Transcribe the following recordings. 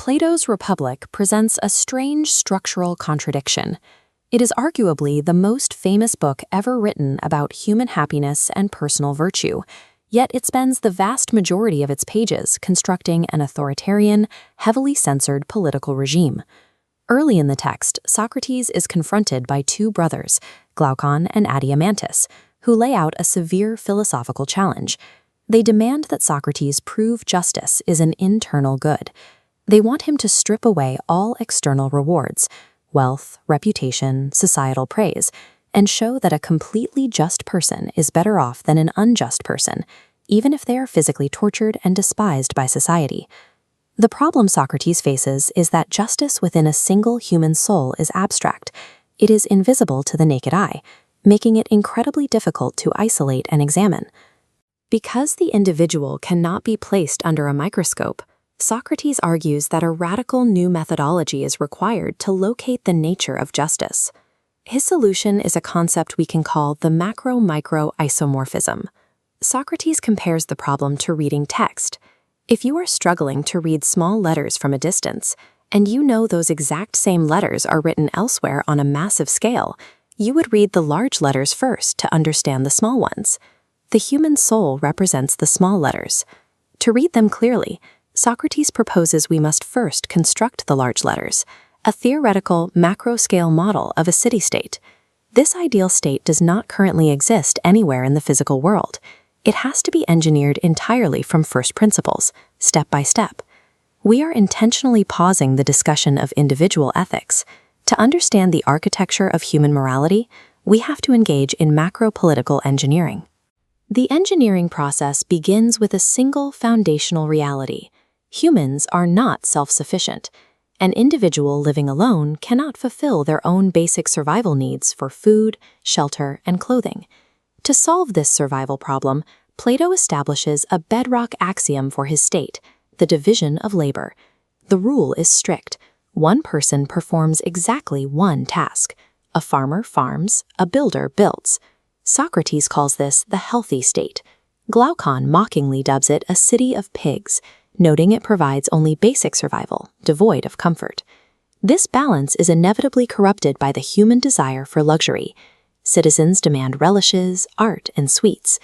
Plato's Republic presents a strange structural contradiction. It is arguably the most famous book ever written about human happiness and personal virtue, yet it spends the vast majority of its pages constructing an authoritarian, heavily censored political regime. Early in the text, Socrates is confronted by two brothers, Glaucon and Adeimantus, who lay out a severe philosophical challenge. They demand that Socrates prove justice is an internal good. They want him to strip away all external rewards, wealth, reputation, societal praise, and show that a completely just person is better off than an unjust person, even if they are physically tortured and despised by society. The problem Socrates faces is that justice within a single human soul is abstract. It is invisible to the naked eye, making it incredibly difficult to isolate and examine. Because the individual cannot be placed under a microscope, Socrates argues that a radical new methodology is required to locate the nature of justice. His solution is a concept we can call the macro-micro isomorphism. Socrates compares the problem to reading text. If you are struggling to read small letters from a distance, and you know those exact same letters are written elsewhere on a massive scale, you would read the large letters first to understand the small ones. The human soul represents the small letters. To read them clearly, Socrates proposes we must first construct the large letters, a theoretical macro-scale model of a city-state. This ideal state does not currently exist anywhere in the physical world. It has to be engineered entirely from first principles, step by step. We are intentionally pausing the discussion of individual ethics. To understand the architecture of human morality, we have to engage in macro-political engineering. The engineering process begins with a single foundational reality. Humans are not self-sufficient. An individual living alone cannot fulfill their own basic survival needs for food, shelter, and clothing. To solve this survival problem, Plato establishes a bedrock axiom for his state, the division of labor. The rule is strict. One person performs exactly one task. A farmer farms, a builder builds. Socrates calls this the healthy state. Glaucon mockingly dubs it a city of pigs, noting it provides only basic survival, devoid of comfort. This balance is inevitably corrupted by the human desire for luxury. Citizens demand relishes, art, and sweets.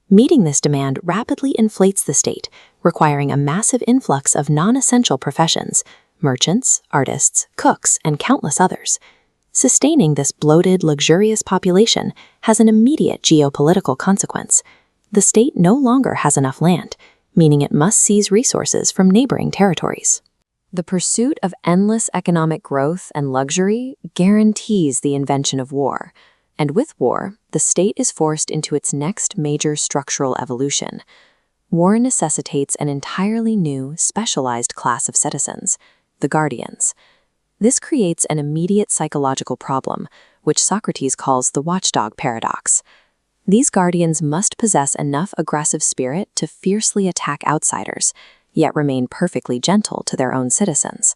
Meeting this demand rapidly inflates the state, requiring a massive influx of non-essential professions, merchants, artists, cooks, and countless others. Sustaining this bloated, luxurious population has an immediate geopolitical consequence. The state no longer has enough land, meaning it must seize resources from neighboring territories. The pursuit of endless economic growth and luxury guarantees the invention of war. And with war, the state is forced into its next major structural evolution. War necessitates an entirely new, specialized class of citizens, the guardians. This creates an immediate psychological problem, which Socrates calls the watchdog paradox. These guardians must possess enough aggressive spirit to fiercely attack outsiders, yet remain perfectly gentle to their own citizens.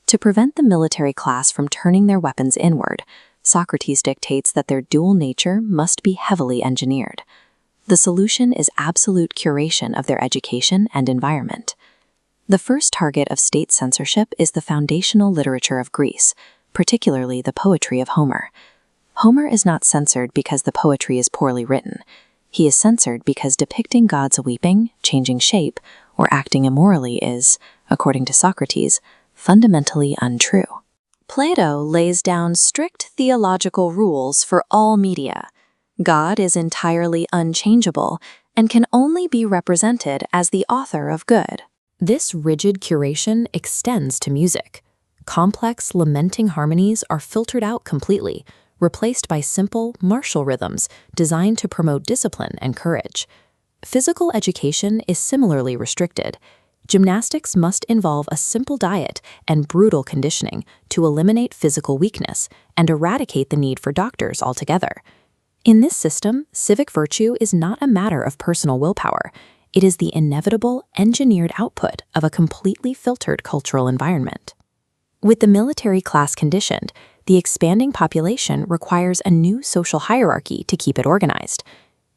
To prevent the military class from turning their weapons inward, Socrates dictates that their dual nature must be heavily engineered. The solution is absolute curation of their education and environment. The first target of state censorship is the foundational literature of Greece, particularly the poetry of Homer. Homer is not censored because the poetry is poorly written. He is censored because depicting gods weeping, changing shape, or acting immorally is, according to Socrates, fundamentally untrue. Plato lays down strict theological rules for all media. God is entirely unchangeable and can only be represented as the author of good. This rigid curation extends to music. Complex, lamenting harmonies are filtered out completely, replaced by simple, martial rhythms designed to promote discipline and courage. Physical education is similarly restricted. Gymnastics must involve a simple diet and brutal conditioning to eliminate physical weakness and eradicate the need for doctors altogether. In this system, civic virtue is not a matter of personal willpower. It is the inevitable, engineered output of a completely filtered cultural environment. With the military class conditioned, the expanding population requires a new social hierarchy to keep it organized.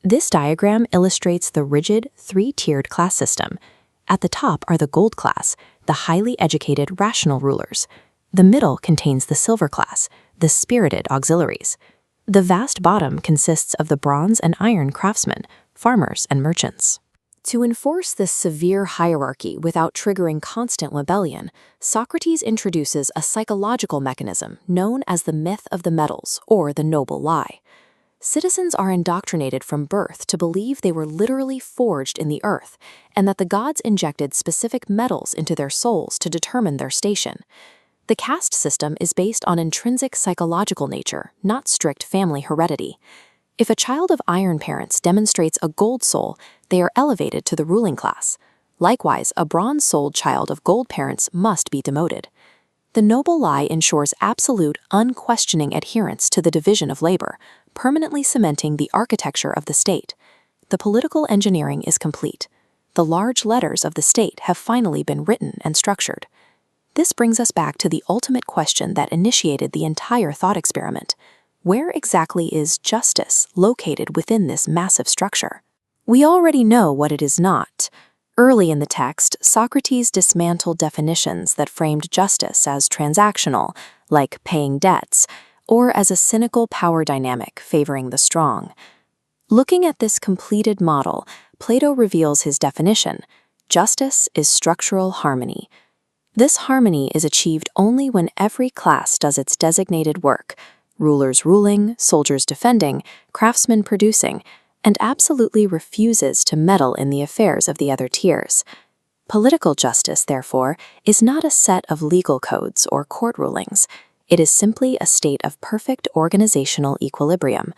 This diagram illustrates the rigid, three-tiered class system. At the top are the gold class. the highly educated rational rulers. The middle contains the silver class, the spirited auxiliaries. The vast bottom consists of the bronze and iron craftsmen, farmers, and merchants. To enforce this severe hierarchy without triggering constant rebellion, Socrates introduces a psychological mechanism known as the myth of the metals, or the noble lie. Citizens are indoctrinated from birth to believe they were literally forged in the earth, and that the gods injected specific metals into their souls to determine their station. The caste system is based on intrinsic psychological nature, not strict family heredity. If a child of iron parents demonstrates a gold soul, they are elevated to the ruling class. Likewise, a bronze-souled child of gold parents must be demoted. The noble lie ensures absolute, unquestioning adherence to the division of labor, permanently cementing the architecture of the state. The political engineering is complete. The large letters of the state have finally been written and structured. This brings us back to the ultimate question that initiated the entire thought experiment. Where exactly is justice located within this massive structure? We already know what it is not. Early in the text, Socrates dismantled definitions that framed justice as transactional, like paying debts, or as a cynical power dynamic favoring the strong. Looking at this completed model, Plato reveals his definition: justice is structural harmony. This harmony is achieved only when every class does its designated work, rulers ruling, soldiers defending, craftsmen producing, and absolutely refuses to meddle in the affairs of the other tiers. Political justice, therefore, is not a set of legal codes or court rulings. It is simply a state of perfect organizational equilibrium.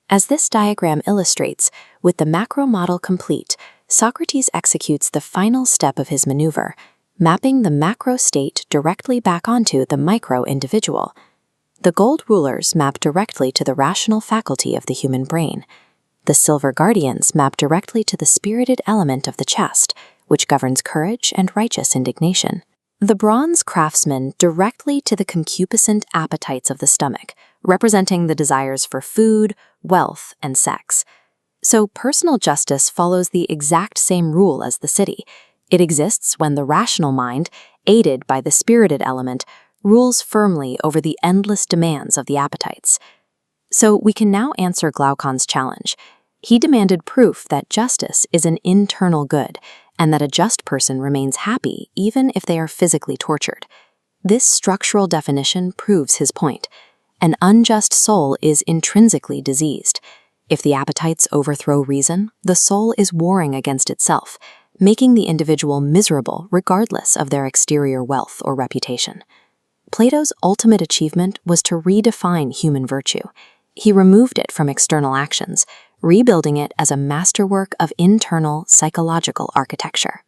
As this diagram illustrates, with the macro model complete, Socrates executes the final step of his maneuver, mapping the macro state directly back onto the micro individual. The gold rulers map directly to the rational faculty of the human brain. The silver guardians map directly to the spirited element of the chest, which governs courage and righteous indignation. The bronze craftsmen directly to the concupiscent appetites of the stomach, representing the desires for food, wealth, and sex. So personal justice follows the exact same rule as the city. It exists when the rational mind, aided by the spirited element, rules firmly over the endless demands of the appetites. So we can now answer Glaucon's challenge. He demanded proof that justice is an internal good, and that a just person remains happy even if they are physically tortured. This structural definition proves his point. An unjust soul is intrinsically diseased. If the appetites overthrow reason, the soul is warring against itself, making the individual miserable regardless of their exterior wealth or reputation. Plato's ultimate achievement was to redefine human virtue. He removed it from external actions, rebuilding it as a masterwork of internal psychological architecture.